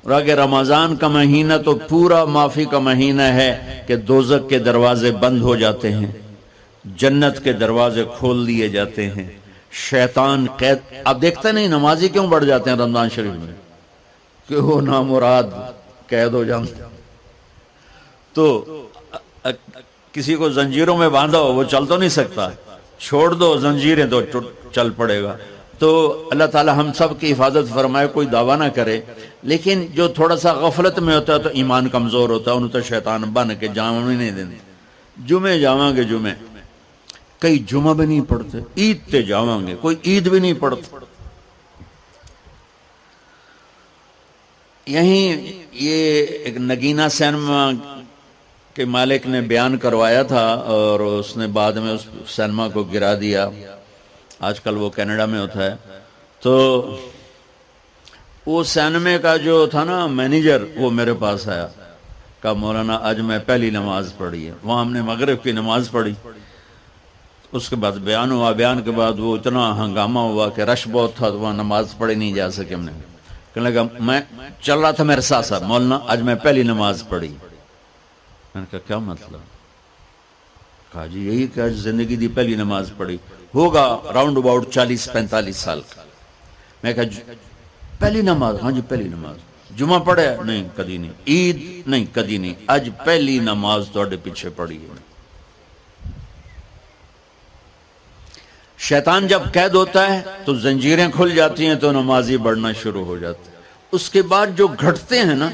اور اگر رمضان کا مہینہ تو پورا معافی کا مہینہ ہے کہ دوزخ کے دروازے بند ہو جاتے ہیں، جنت کے دروازے کھول دیے جاتے ہیں، شیطان قید. آپ دیکھتے نہیں نمازی کیوں بڑھ جاتے ہیں رمضان شریف میں؟ کہ وہ نامراد قید ہو جاتے. تو کسی کو زنجیروں میں باندھا ہو وہ چل تو نہیں سکتا، چھوڑ دو زنجیریں تو چل پڑے گا. تو اللہ تعالی ہم سب کی حفاظت فرمائے. کوئی دعویٰ نہ کرے، لیکن جو تھوڑا سا غفلت میں ہوتا ہے تو ایمان کمزور ہوتا ہے، انہوں تو شیطان بن کے جامع نہیں دینے. جمعے جاواں گے، جمعے کئی جمعہ بھی نہیں پڑھتے، عید تے جاواں گے کوئی عید بھی نہیں پڑھتے. یہیں یہ ایک نگینہ سینما کے مالک نے بیان کروایا تھا اور اس نے بعد میں اس سینما کو گرا دیا. آج کل وہ کینیڈا میں ہوتا ہے. تو وہ سینمے کا جو تھا نا مینیجر، وہ میرے پاس آیا، کہا مولانا آج میں پہلی نماز پڑھی ہے. وہاں ہم نے مغرب کی نماز پڑھی، اس کے بعد بیان ہوا. بیان کے بعد وہ اتنا ہنگامہ ہوا کہ رش بہت تھا تو وہاں نماز پڑھی نہیں جا سکے. ہم نے کہنے لگا، میں چل رہا تھا میرے ساتھ ساتھ، مولانا آج میں پہلی نماز پڑھی. میں نے کہا کیا مطلب؟ کہا جی یہی کہ آج زندگی دی پہلی نماز پڑھی. ہوگا راؤنڈ اباؤٹ 40-45 سال کا. میں کہا پہلی نماز؟ ہاں جی پہلی نماز. جمعہ پڑھے؟ نہیں کدی نہیں. عید؟ نہیں کدی نہیں. آج پہلی نماز تواڈے پیچھے پڑھی ہے. شیطان جب قید ہوتا ہے تو زنجیریں کھل جاتی ہیں تو نمازی بڑھنا شروع ہو جاتے ہیں. اس کے بعد جو گھٹتے ہیں نا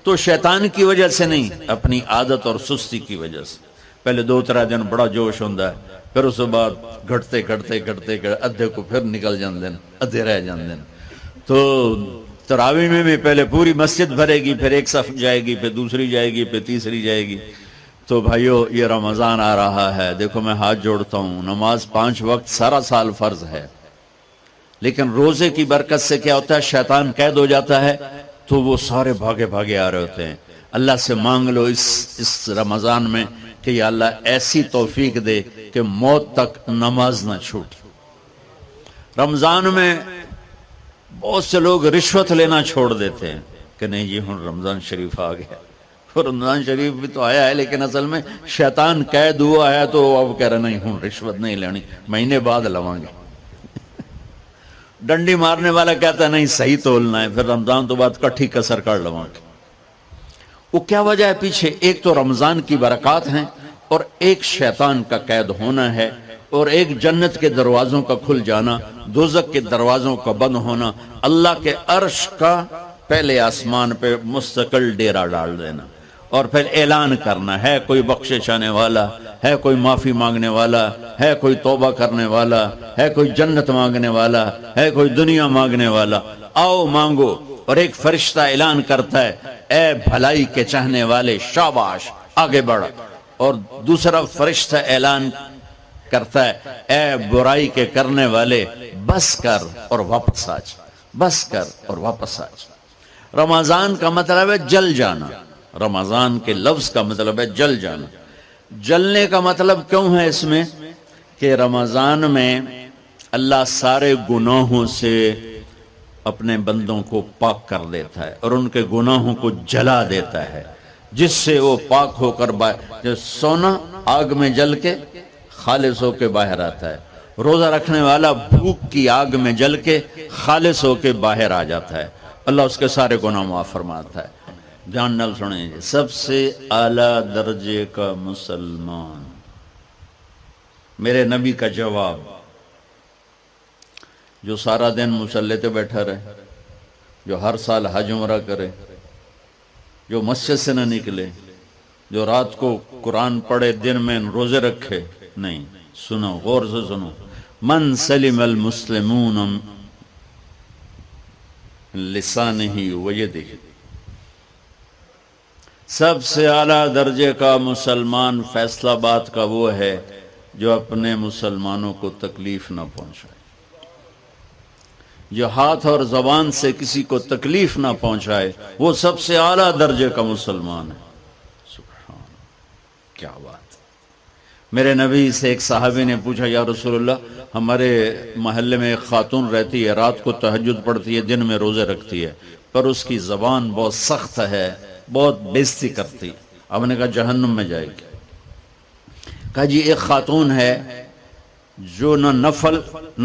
تو شیطان کی وجہ سے نہیں، اپنی عادت اور سستی کی وجہ سے. پہلے 2-3 دن بڑا جوش ہوتا ہے، پھر اس کے بعد گھٹتے ادھے کو پھر نکل جاندے ہیں، ادھے رہ جاندے ہیں. تو تراویح میں بھی پہلے پوری مسجد بھرے گی، پھر ایک صف جائے گی، پھر دوسری جائے گی، پھر تیسری جائے گی. تو بھائیو یہ رمضان آ رہا ہے، دیکھو میں ہاتھ جوڑتا ہوں، نماز 5 وقت سارا سال فرض ہے، لیکن روزے کی برکت سے کیا ہوتا ہے؟ شیطان قید ہو جاتا ہے تو وہ سارے بھاگے آ رہے ہوتے ہیں. اللہ سے مانگ لو اس رمضان میں کہ یا اللہ ایسی توفیق دے کہ موت تک نماز نہ چھوٹ. رمضان میں بہت سے لوگ رشوت لینا چھوڑ دیتے ہیں کہ نہیں جی ہن رمضان شریف آ گیا. رمضان شریف بھی تو آیا ہے، لیکن اصل میں شیطان قید ہوا ہے تو اب کہہ رہے نہیں ہن رشوت نہیں لینی، مہینے بعد لواں گے. ڈنڈی مارنے والا کہتا ہے نہیں صحیح تولنا ہے، پھر رمضان تو بعد کٹھی کسر کر لواں گے. وہ کیا وجہ ہے پیچھے؟ ایک تو رمضان کی برکات ہیں، اور ایک شیطان کا قید ہونا ہے، اور ایک جنت کے دروازوں کا کھل جانا، دوزخ کے دروازوں کا بند ہونا، اللہ کے عرش کا پہلے آسمان پہ مستقل ڈیرا ڈال دینا، اور پھر اعلان کرنا ہے کوئی بخشش آنے والا ہے، کوئی معافی مانگنے والا ہے، کوئی توبہ کرنے والا ہے، کوئی جنت مانگنے والا ہے، کوئی دنیا مانگنے والا، آؤ مانگو. اور ایک فرشتہ اعلان کرتا ہے اے بھلائی کے چاہنے والے شاباش آگے بڑھ، اور دوسرا فرشتہ اعلان کرتا ہے اے برائی کے کرنے والے بس کر اور واپس آ جا، بس کر اور واپس آ جا. رمضان کا مطلب ہے جل جانا، رمضان کے لفظ کا مطلب ہے جل جانا. جلنے کا مطلب کیوں ہے اس میں؟ کہ رمضان میں اللہ سارے گناہوں سے اپنے بندوں کو پاک کر دیتا ہے اور ان کے گناہوں کو جلا دیتا ہے، جس سے وہ پاک ہو کر جو سونا آگ میں جل کے خالص ہو کے باہر آتا ہے، روزہ رکھنے والا بھوک کی آگ میں جل کے خالص ہو کے باہر آ جاتا ہے، اللہ اس کے سارے گناہ معاف فرماتا ہے. دھیان نال سنیں جی. سب سے اعلیٰ درجے کا مسلمان، میرے نبی کا جواب، جو سارا دن مصلی پہ بیٹھا رہے، جو ہر سال حج عمرہ کرے، جو مسجد سے نہ نکلے، جو رات کو قرآن پڑھے، دن میں روزے رکھے. نہیں، سنو غور سے سنو. من سلم المسلمون لسانہ ویدہ، سب سے اعلیٰ درجے کا مسلمان فیصلہ بات کا وہ ہے جو اپنے مسلمانوں کو تکلیف نہ پہنچائے، جو ہاتھ اور زبان سے کسی کو تکلیف نہ پہنچائے، وہ سب سے اعلیٰ درجے کا مسلمان ہے. سبحان، کیا بات. میرے نبی سے ایک صحابی نے پوچھا یا رسول اللہ ہمارے محلے میں ایک خاتون رہتی ہے، رات کو تہجد پڑھتی ہے، دن میں روزے رکھتی ہے، پر اس کی زبان بہت سخت ہے، بہت بےزتی کرتی. آپ نے کہا جہنم میں جائے گی. کہا جی ایک خاتون ہے جو نہ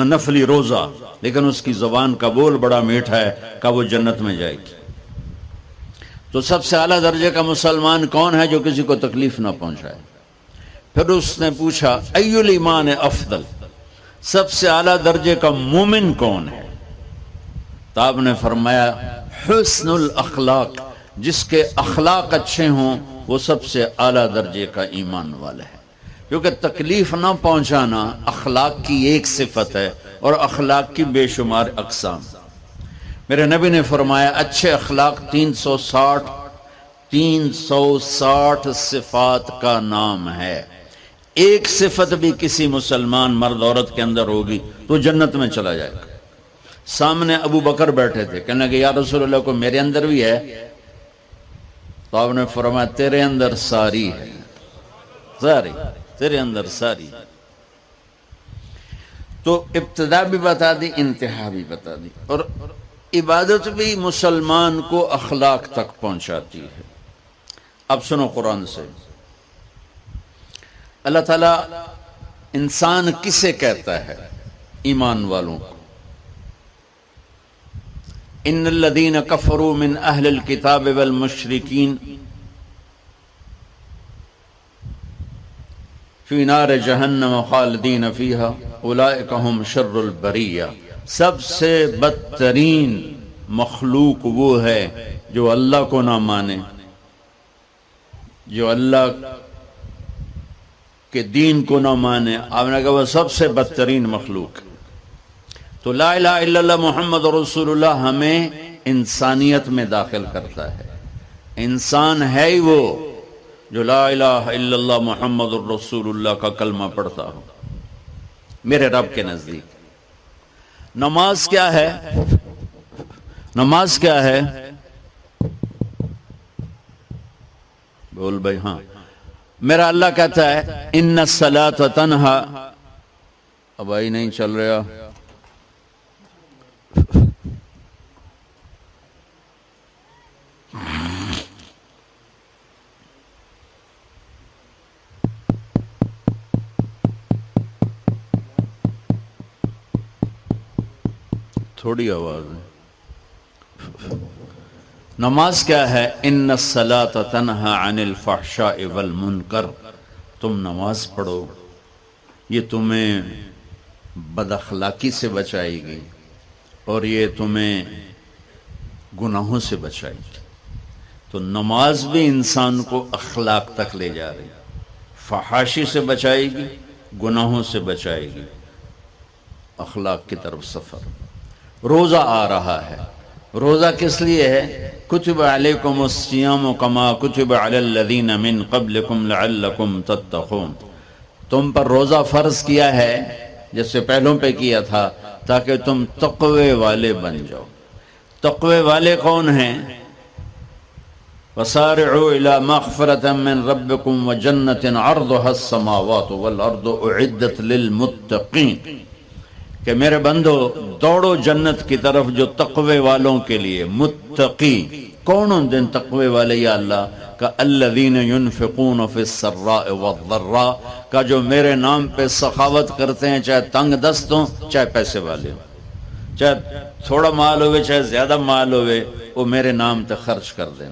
نفلی روزہ، لیکن اس کی زبان کا بول بڑا میٹھا ہے، کہا وہ جنت میں جائے گی. تو سب سے اعلیٰ درجے کا مسلمان کون ہے جو کسی کو تکلیف نہ پہنچائے؟ پھر اس نے پوچھا ای الایمان افضل، سب سے اعلیٰ درجے کا مومن کون ہے؟ تو آپ نے فرمایا حسن الاخلاق، جس کے اخلاق اچھے ہوں وہ سب سے اعلیٰ درجے کا ایمان والا ہے. کیونکہ تکلیف نہ پہنچانا اخلاق کی ایک صفت ہے، اور اخلاق کی بے شمار اقسام. میرے نبی نے فرمایا اچھے اخلاق 360 صفات کا نام ہے. ایک صفت بھی کسی مسلمان مرد عورت کے اندر ہوگی تو جنت میں چلا جائے گا. سامنے ابو بکر بیٹھے تھے، کہنے لگے یا رسول اللہ کو میرے اندر بھی ہے؟ تو آپ نے فرمایا تیرے اندر ساری ہے، ساری تیرے اندر ساری. تو ابتدا بھی بتا دی، انتہا بھی بتا دی. اور عبادت بھی مسلمان کو اخلاق تک پہنچاتی ہے. اب سنو قرآن سے، اللہ تعالیٰ انسان کسے کہتا ہے؟ ایمان والوں کو. ان الذین کفروا من اہل الکتاب والمشرکین فی نار جہنم خالدین فیہا اولئک ہم شر البریہ. سب سے بدترین مخلوق وہ ہے جو اللہ کو نہ مانے، جو اللہ کے دین کو نہ مانے. آپ نے کہا وہ سب سے بدترین مخلوق. تو لا الہ الا اللہ محمد رسول اللہ ہمیں انسانیت میں داخل کرتا ہے. انسان ہے ہی وہ جو لا الہ الا اللہ محمد رسول اللہ کا کلمہ پڑھتا ہو. میرے رب کے نزدیک نماز کیا ہے؟ نماز کیا ہے؟ بول بھائی. ہاں، میرا اللہ کہتا ہے ان الصلاۃ تنہا. اب آئی نہیں چل رہا. تھوڑی آواز ہے. نماز کیا ہے؟ ان الصلاۃ تنہا عن الفحشاء والمنکر. تم نماز پڑھو، یہ تمہیں بد اخلاقی سے بچائے گی اور یہ تمہیں گناہوں سے بچائے گی. تو نماز بھی انسان کو اخلاق تک لے جا رہی، فحاشی سے بچائے گی، گناہوں سے بچائے گی، اخلاق کی طرف سفر. روزہ آ رہا ہے. روزہ کس لیے ہے؟ کتب علیکم الصیام کما کتب علی الذین من قبلکم لعلکم تتقون. تم پر روزہ فرض کیا ہے جیسے پہلوں پہ کیا تھا تاکہ تم تقوی والے بن جاؤ. تقوی والے کون ہیں؟ وسارعوا الی مغفرۃ من ربکم وجنۃ عرضها السماوات والارض اعدت للمتقین. کہ میرے بندو دوڑو جنت کی طرف جو تقوی والوں کے لیے. متقی کون ان دن تقوی والے یا اللہ کا؟ الذین ينفقون فی السراء والضراء کا جو میرے نام پہ سخاوت کرتے ہیں، چاہے تنگ دست ہوں چاہے پیسے والے ہوں، چاہے تھوڑا مال ہوئے چاہے زیادہ مال ہوئے، وہ میرے نام پہ خرچ کر دیں.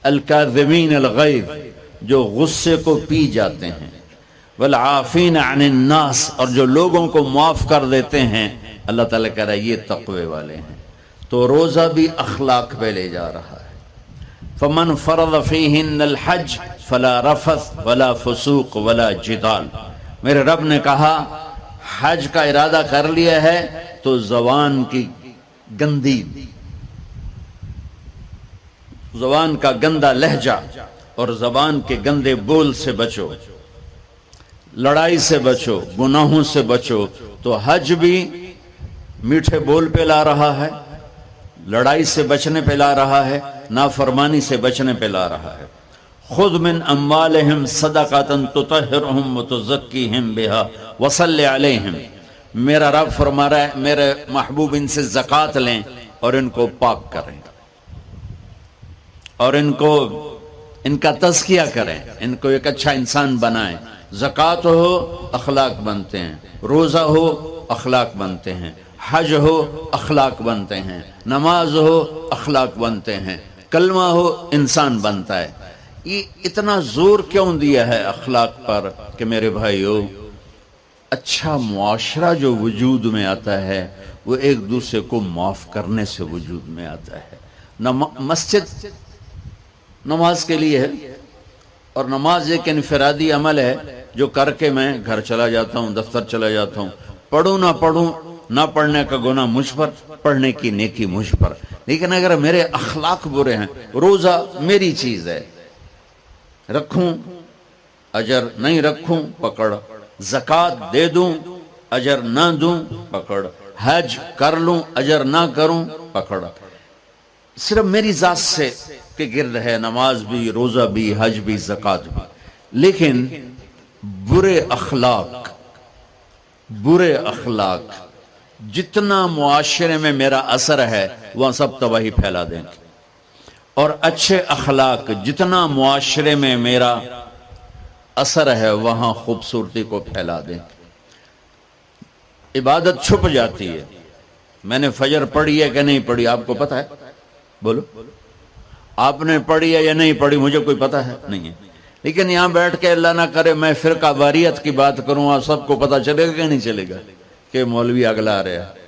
الکاظمین الغیظ جو غصے کو پی جاتے ہیں، والعافین عن الناس اور جو لوگوں کو معاف کر دیتے ہیں. اللہ تعالیٰ کہہ رہا ہے یہ تقوی والے ہیں. تو روزہ بھی اخلاق پہ لے جا رہا ہے. فمن فرض فیہن الحج فلا رفث ولا فسوق ولا جدال. میرے رب نے کہا حج کا ارادہ کر لیا ہے تو زبان کی گندی، زبان کا گندا لہجہ اور زبان کے گندے بول سے بچو، لڑائی سے بچو، گناہوں سے بچو. تو حج بھی میٹھے بول پہ لا رہا ہے، لڑائی سے بچنے پہ لا رہا ہے، نافرمانی سے بچنے پہ لا رہا ہے. خذ من اموالہم صدقۃ تطہرہم وتزکیہم بہا وصلی علیہم، میرا رب فرما رہا ہے میرے محبوب ان سے زکوٰۃ لیں اور ان کو پاک کریں اور ان کا تزکیہ کریں، ان کو ایک اچھا انسان بنائیں۔ زکوٰۃ ہو اخلاق بنتے ہیں، روزہ ہو اخلاق بنتے ہیں، حج ہو اخلاق بنتے ہیں، نماز ہو اخلاق بنتے ہیں، کلمہ ہو انسان بنتا ہے۔ یہ اتنا زور کیوں دیا ہے اخلاق پر کہ میرے بھائیو، اچھا معاشرہ جو وجود میں آتا ہے وہ ایک دوسرے کو معاف کرنے سے وجود میں آتا ہے۔ مسجد نماز کے لیے ہے، اور نماز ایک انفرادی عمل ہے جو کر کے میں گھر چلا جاتا ہوں، دفتر چلا جاتا ہوں، پڑھوں نہ پڑھوں، نہ پڑھنے کا گناہ مجھ پر، پڑھنے کی نیکی مجھ پر۔ لیکن اگر میرے اخلاق برے ہیں، روزہ میری چیز ہے، رکھوں اجر، نہیں رکھوں پکڑ، زکوٰۃ دے دوں اجر نہ دوں پکڑ، حج کر لوں اجر نہ کروں پکڑ، صرف میری ذات سے کے گرد ہے، نماز بھی، روزہ بھی، حج بھی، زکوٰۃ بھی۔ لیکن برے اخلاق جتنا معاشرے میں میرا اثر ہے وہاں سب تباہی پھیلا دیں گے، اور اچھے اخلاق جتنا معاشرے میں میرا اثر ہے وہاں خوبصورتی کو پھیلا دیں گے۔ عبادت چھپ جاتی ہے۔ میں نے فجر پڑھی ہے کہ نہیں پڑھی آپ کو پتہ ہے؟ بولو، آپ نے پڑھی ہے یا نہیں پڑھی مجھے کوئی پتہ ہے نہیں ہے، لیکن یہاں بیٹھ کے اللہ نہ کرے میں فرقہ واریت کی بات کروں، آپ سب کو پتہ چلے گا کہ نہیں چلے گا کہ مولوی اگلا رہا ہے،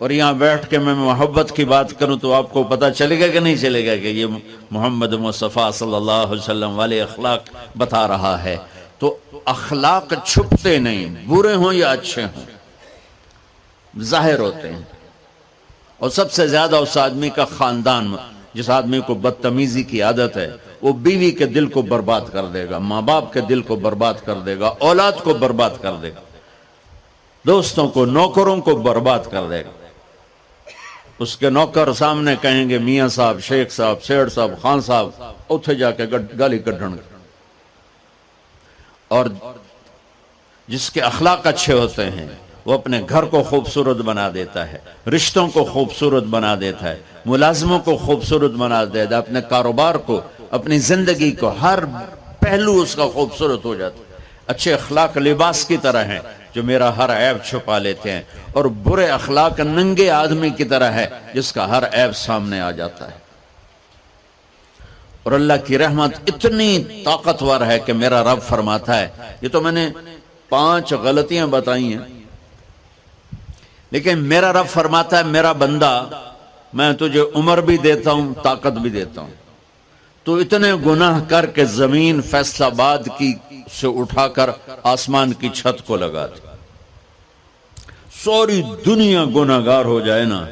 اور یہاں بیٹھ کے میں محبت کی بات کروں تو آپ کو پتہ چلے گا کہ نہیں چلے گا کہ یہ محمد مصطفیٰ صلی اللہ علیہ وسلم والے اخلاق بتا رہا ہے۔ تو اخلاق چھپتے نہیں، برے ہوں یا اچھے ہوں، ظاہر ہوتے ہیں۔ اور سب سے زیادہ اس آدمی کا خاندان، جس آدمی کو بدتمیزی کی عادت ہے، وہ بیوی کے دل کو برباد کر دے گا، ماں باپ کے دل کو برباد کر دے گا، اولاد کو برباد کر دے گا، دوستوں کو، نوکروں کو برباد کر دے گا۔ اس کے نوکر سامنے کہیں گے میاں صاحب، شیخ صاحب، سیٹھ صاحب، خان صاحب، اتھے جا کے گالی کڈھن گے۔ اور جس کے اخلاق اچھے ہوتے ہیں وہ اپنے گھر کو خوبصورت بنا دیتا ہے، رشتوں کو خوبصورت بنا دیتا ہے، ملازموں کو خوبصورت بنا دیتا ہے، اپنے کاروبار کو، اپنی زندگی کو، ہر پہلو اس کا خوبصورت ہو جاتا ہے۔ اچھے اخلاق لباس کی طرح ہیں جو میرا ہر عیب چھپا لیتے ہیں، اور برے اخلاق ننگے آدمی کی طرح ہے جس کا ہر عیب سامنے آ جاتا ہے۔ اور اللہ کی رحمت اتنی طاقتور ہے کہ میرا رب فرماتا ہے، یہ تو میں نے 5 غلطیاں بتائی ہیں، لیکن میرا رب فرماتا ہے میرا بندہ میں تجھے عمر بھی دیتا ہوں، طاقت بھی دیتا ہوں، تو اتنے گناہ کر کے زمین فیصل آباد کی سے اٹھا کر آسمان کی چھت کو لگا دے، ساری دنیا گناہ گار ہو جائے نا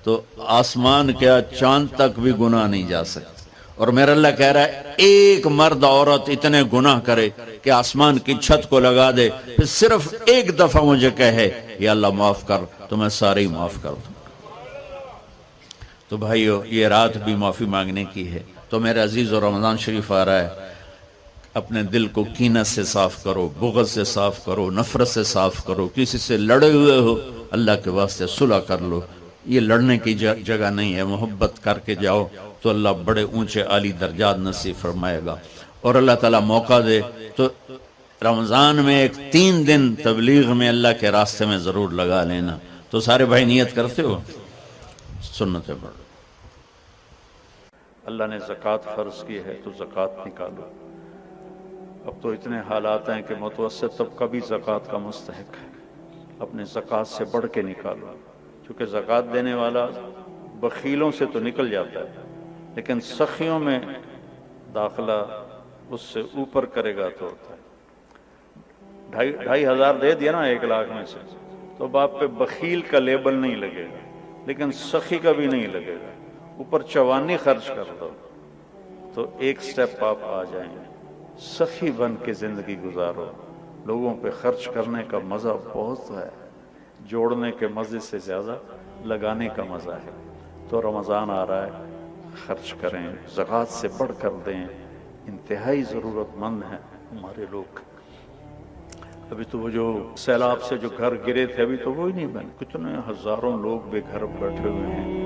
تو آسمان کیا چاند تک بھی گناہ نہیں جا سکتے۔ اور میرا اللہ کہہ رہا ہے ایک مرد عورت اتنے گناہ کرے کہ آسمان کی چھت کو لگا دے، پھر صرف ایک دفعہ مجھے کہے یا اللہ معاف کر، تو میں سارے ہی معاف کر دوں۔ تو بھائیو یہ رات بھی معافی مانگنے کی ہے۔ تو میرے عزیز، اور رمضان شریف آ رہا ہے، اپنے دل کو کینہ سے صاف کرو، بغض سے صاف کرو، نفرت سے صاف کرو، کسی سے لڑے ہوئے ہو اللہ کے واسطے صلح کر لو۔ یہ لڑنے کی جگہ نہیں ہے، محبت کر کے جاؤ تو اللہ بڑے اونچے عالی درجات نصیب فرمائے گا۔ اور اللہ تعالیٰ موقع دے تو رمضان میں ایک 3 دن تبلیغ میں اللہ کے راستے میں ضرور لگا لینا۔ تو سارے بھائی نیت کرتے ہو؟ سنتیں پڑھو۔ اللہ نے زکوٰۃ فرض کی ہے تو زکوٰۃ نکالو۔ اب تو اتنے حالات ہیں کہ متوسط طبقہ بھی زکوٰۃ کا مستحق ہے، اپنے زکوٰۃ سے بڑھ کے نکالو، چونکہ زکوٰۃ دینے والا بخیلوں سے تو نکل جاتا ہے لیکن سخیوں میں داخلہ اس سے اوپر کرے گا تو ہوتا ہے۔ 2,500 دے دیا نا 1 لاکھ میں سے تو باپ پہ بخیل کا لیبل نہیں لگے گا، لیکن سخی کا بھی نہیں لگے گا۔ اوپر 54 خرچ کر دو تو ایک سٹیپ آپ آ جائیں گے۔ سخی بن کے زندگی گزارو، لوگوں پہ خرچ کرنے کا مزہ بہت ہے، جوڑنے کے مزے سے زیادہ لگانے کا مزہ ہے۔ تو رمضان آ رہا ہے، خرچ کریں، زکوٰۃ سے بڑھ کر دیں، انتہائی ضرورت مند ہیں ہمارے لوگ. ابھی تو وہ جو سیلاب سے جو گھر گرے تھے ابھی تو وہ ہی نہیں بنے, کتنے ہزاروں لوگ بے گھر بیٹھے ہوئے ہیں.